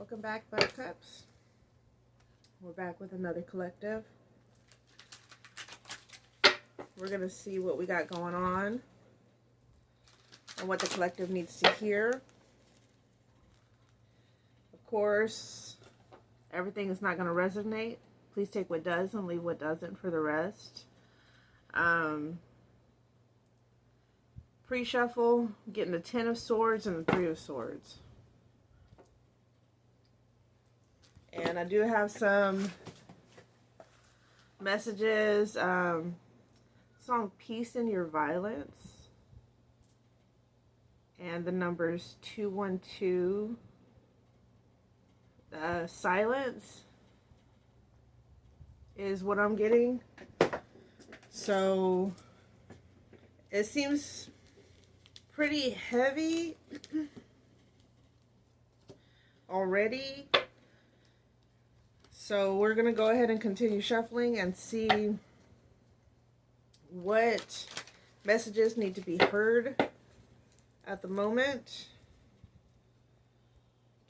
Welcome back, Buttercups. We're back with another collective. We're going to see what we got going on and what the collective needs to hear. Of course, everything is not going to resonate. Please take what does and leave what doesn't for the rest. Pre-shuffle, getting the 10 of Swords and the 3 of Swords. And I do have some messages. Song Peace in Your Violence. And the numbers 212. Silence is what I'm getting. So it seems pretty heavy already. So we're going to go ahead and continue shuffling and see what messages need to be heard at the moment.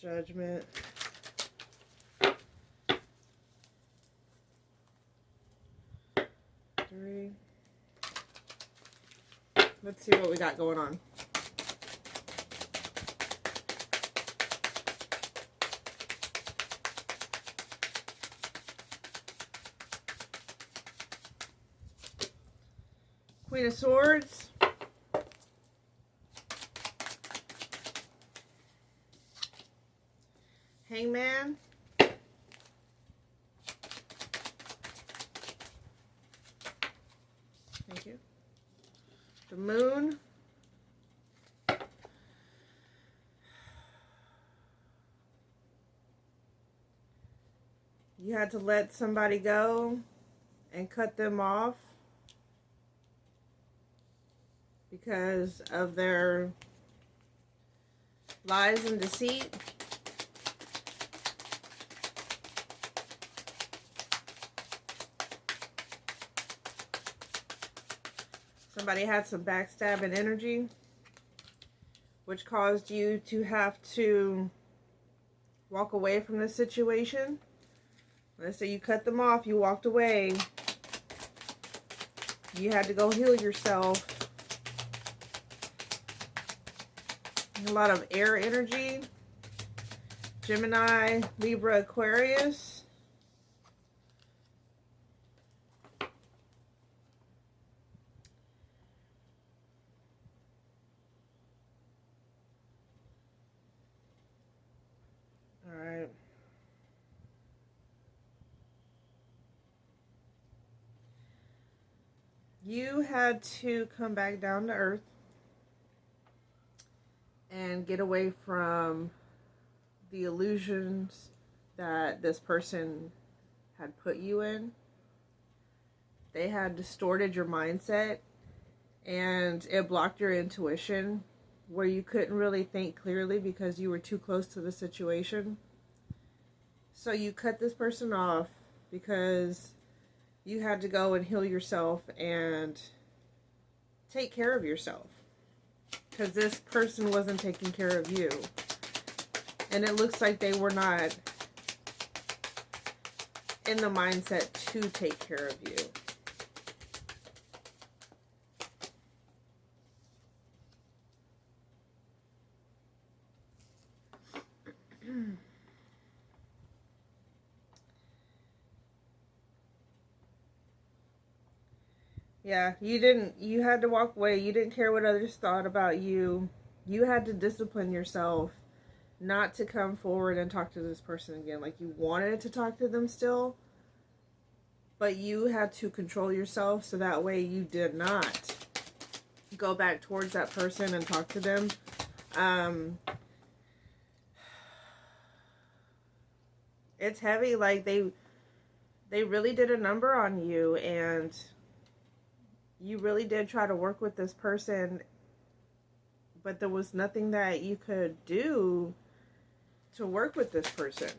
Judgment. Three. Let's see what we got going on. Queen of Swords. Hangman. Thank you. The Moon. You had to let somebody go and cut them off because of their lies and deceit. Somebody had some backstabbing energy, which caused you to have to walk away from the situation. Let's say you cut them off, you walked away. You had to go heal yourself. A lot of air energy. Gemini, Libra, Aquarius. Alright. You had to come back down to earth and get away from the illusions that this person had put you in. They had distorted your mindset and it blocked your intuition where you couldn't really think clearly because you were too close to the situation. So you cut this person off because you had to go and heal yourself and take care of yourself. Because this person wasn't taking care of you. And it looks like they were not in the mindset to take care of you. Yeah, you had to walk away. You didn't care what others thought about you. You had to discipline yourself not to come forward and talk to this person again. Like, you wanted to talk to them still, but you had to control yourself so that way you did not go back towards that person and talk to them. It's heavy. Like, they really did a number on you, and you really did try to work with this person, but there was nothing that you could do to work with this person.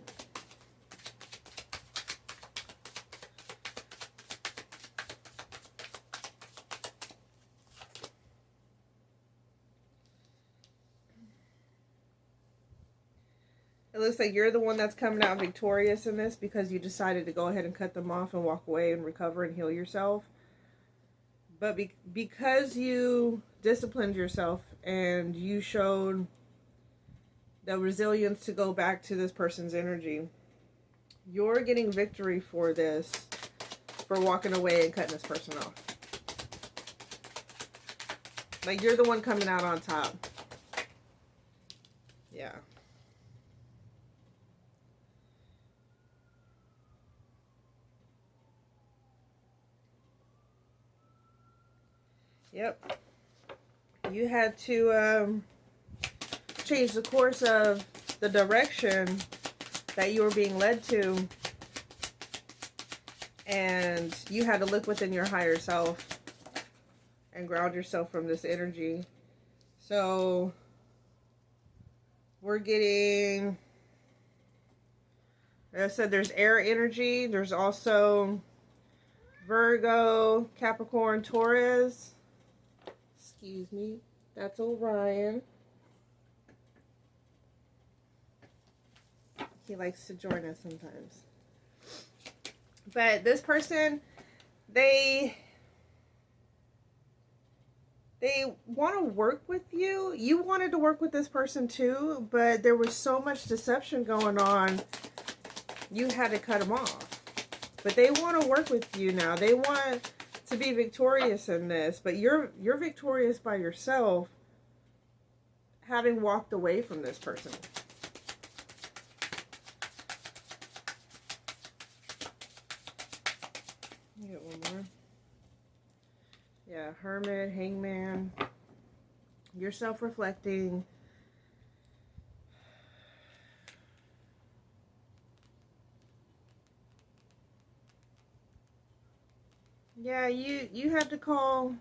It looks like you're the one that's coming out victorious in this because you decided to go ahead and cut them off and walk away and recover and heal yourself. But because you disciplined yourself and you showed the resilience to go back to this person's energy, you're getting victory for this, for walking away and cutting this person off. Like, you're the one coming out on top. Yeah. Yep. You had to change the course of the direction that you were being led to. And you had to look within your higher self and ground yourself from this energy. So we're getting, like I said, there's air energy. There's also Virgo, Capricorn, Taurus. Excuse me. That's Orion. He likes to join us sometimes. But this person, they want to work with you. You wanted to work with this person too, but there was so much deception going on, you had to cut them off. But they want to work with you now. They want to be victorious in this, but you're victorious by yourself, having walked away from this person. Get one more. Yeah, Hermit, Hangman. You're self-reflecting. Yeah, you had to call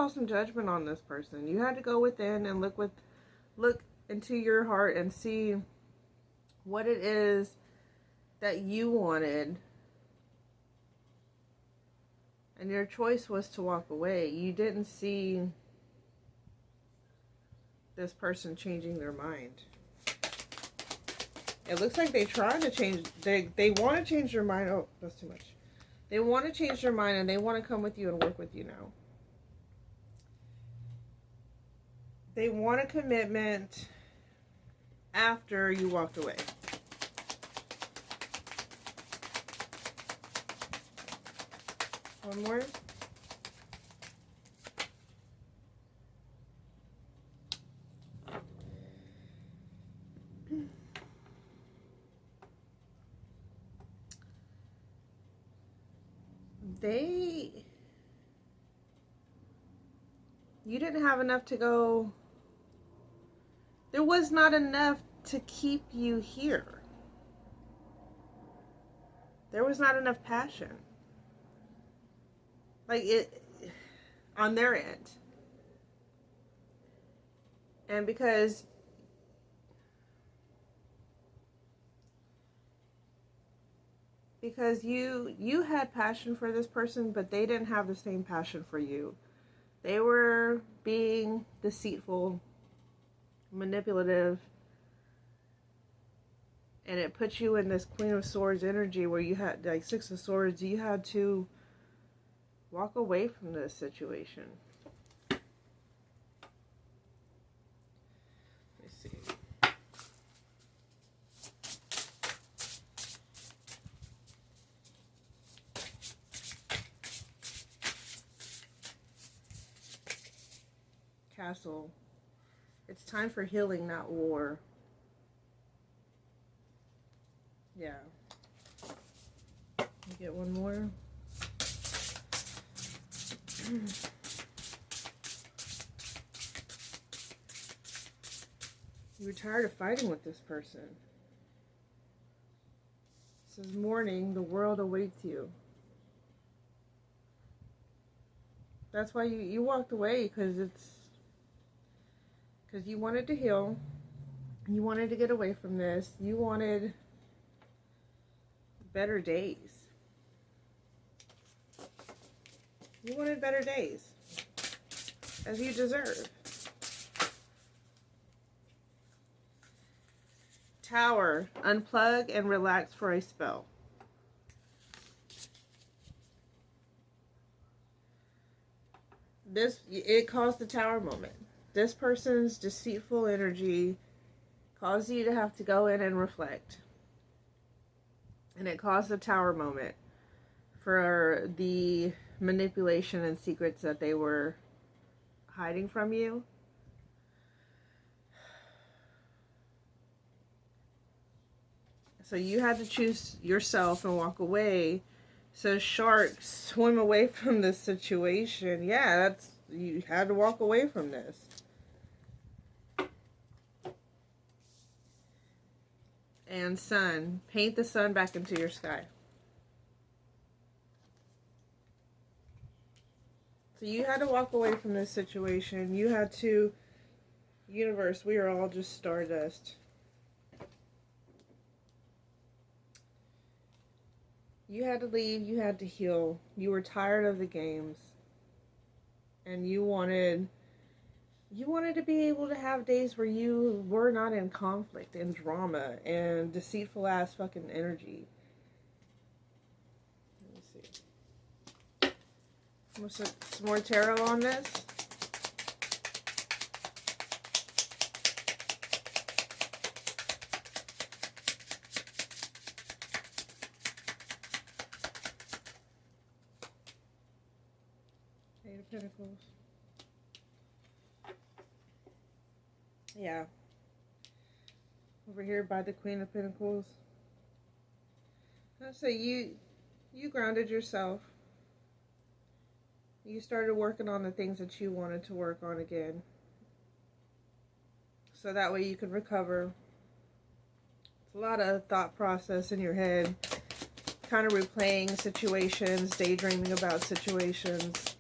some judgment on this person. You had to go within and look into your heart and see what it is that you wanted. And your choice was to walk away. You didn't see this person changing their mind. It looks like they tried to change, they want to change their mind. Oh, that's too much. They want to change their mind and they want to come with you and work with you now. They want a commitment after you walked away. One more. You didn't have enough to go. There was not enough to keep you here. There was not enough passion. Like it, on their end. And because you had passion for this person, but they didn't have the same passion for you. They were being deceitful, manipulative, and it put you in this Queen of Swords energy where you had, like, Six of Swords, you had to walk away from this situation. Let me see. Castle. It's time for healing, not war. Yeah. Let me get one more. You were tired of fighting with this person. This is mourning, the world awaits you. That's why you walked away, because you wanted to heal. You wanted to get away from this. You wanted better days. You wanted better days, as you deserve. Tower. Unplug and relax for a spell. It caused the Tower moment. This person's deceitful energy caused you to have to go in and reflect. And it caused the Tower moment for the manipulation and secrets that they were hiding from you. So you had to choose yourself and walk away. So sharks, swim away from this situation. Yeah, you had to walk away from this. And sun, paint the sun back into your sky. So you had to walk away from this situation. You had to, universe, we are all just stardust. You had to leave, you had to heal. You were tired of the games. And you wanted to be able to have days where you were not in conflict and drama and deceitful ass fucking energy. Let me see. Some more tarot on this. Eight of Pentacles. Yeah. Over here by the Queen of Pentacles. So you grounded yourself. You started working on the things that you wanted to work on again. So that way you could recover. It's a lot of thought process in your head. Kind of replaying situations, daydreaming about situations.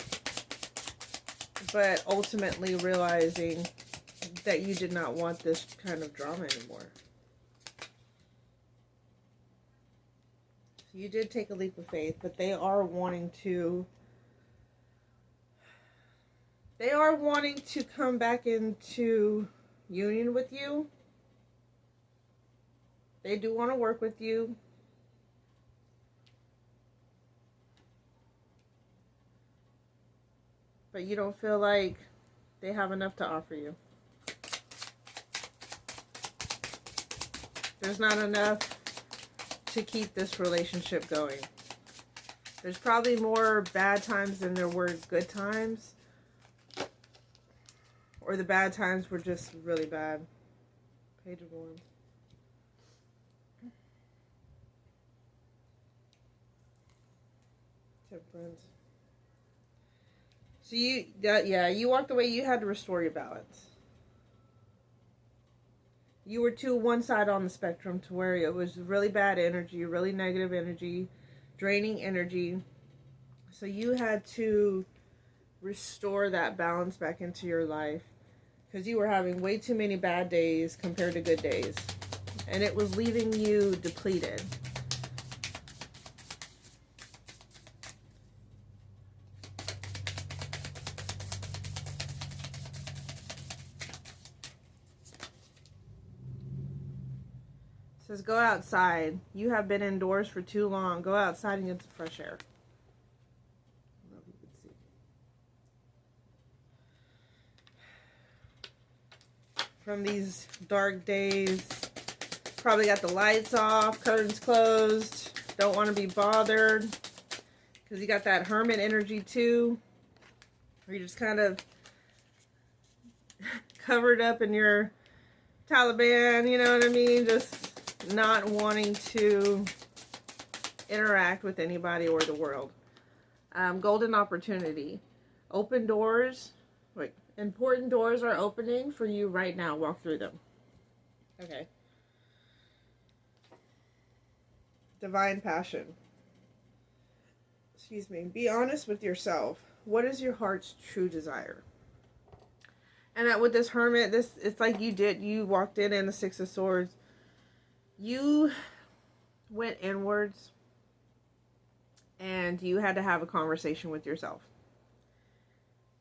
But ultimately realizing that you did not want this kind of drama anymore. So you did take a leap of faith, but they are wanting to come back into union with you. They do want to work with you. But you don't feel like they have enough to offer you. There's not enough to keep this relationship going. There's probably more bad times than there were good times. Or the bad times were just really bad. Page of Wands. Temperance. So you walked away. You had to restore your balance. You were too one side on the spectrum to where it was really bad energy, really negative energy, draining energy. So you had to restore that balance back into your life because you were having way too many bad days compared to good days. And it was leaving you depleted. It says go outside. You have been indoors for too long. Go outside and get some fresh air. I don't know if you can see. From these dark days, probably got the lights off, curtains closed, don't want to be bothered, because you got that hermit energy too, where you're just kind of covered up in your Taliban, you know what I mean, just not wanting to interact with anybody or the world. Golden opportunity. Open doors. Wait, important doors are opening for you right now. Walk through them. Okay. Divine passion. Excuse me. Be honest with yourself. What is your heart's true desire? And that with this hermit, it's like you walked in the Six of Swords. You went inwards and you had to have a conversation with yourself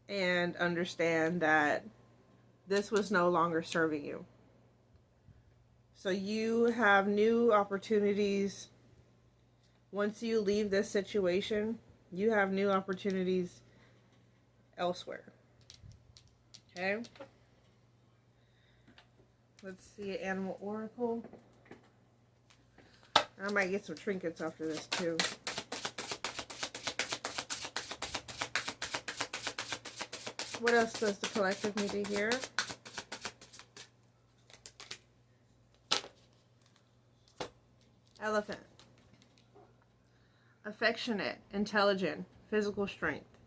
and understand that this was no longer serving you. So you have new opportunities. Once you leave this situation, you have new opportunities elsewhere. Okay? Let's see, Animal Oracle. I might get some trinkets after this too. What else does the collective need to hear? Elephant. Affectionate, intelligent, physical strength.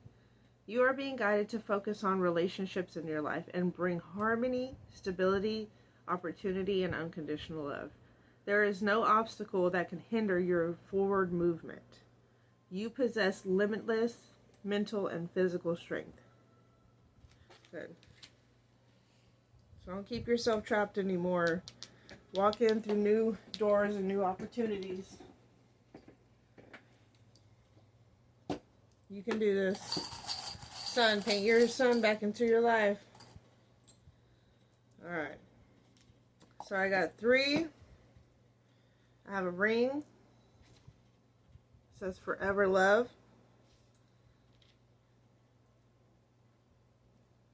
You are being guided to focus on relationships in your life and bring harmony, stability, opportunity, and unconditional love. There is no obstacle that can hinder your forward movement. You possess limitless mental and physical strength. Good. So don't keep yourself trapped anymore. Walk in through new doors and new opportunities. You can do this. Sun, paint your sun back into your life. Alright. So I got 3. I have a ring. It says forever love.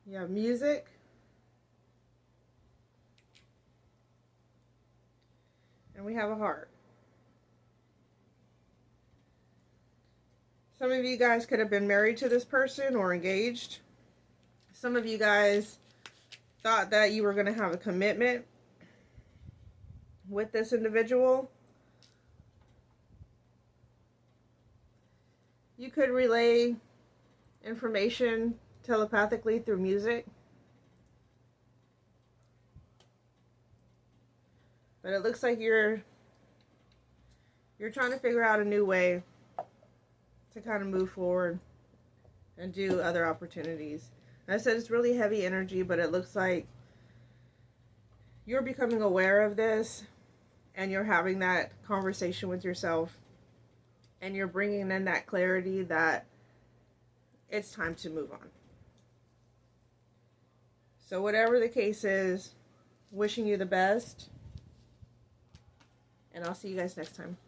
You have music. And we have a heart. Some of you guys could have been married to this person or engaged. Some of you guys thought that you were going to have a commitment with this individual. You could relay information telepathically through music. But it looks like you're trying to figure out a new way to kind of move forward and do other opportunities. I said it's really heavy energy, but it looks like you're becoming aware of this and you're having that conversation with yourself and you're bringing in that clarity that it's time to move on. So whatever the case is, wishing you the best, and I'll see you guys next time.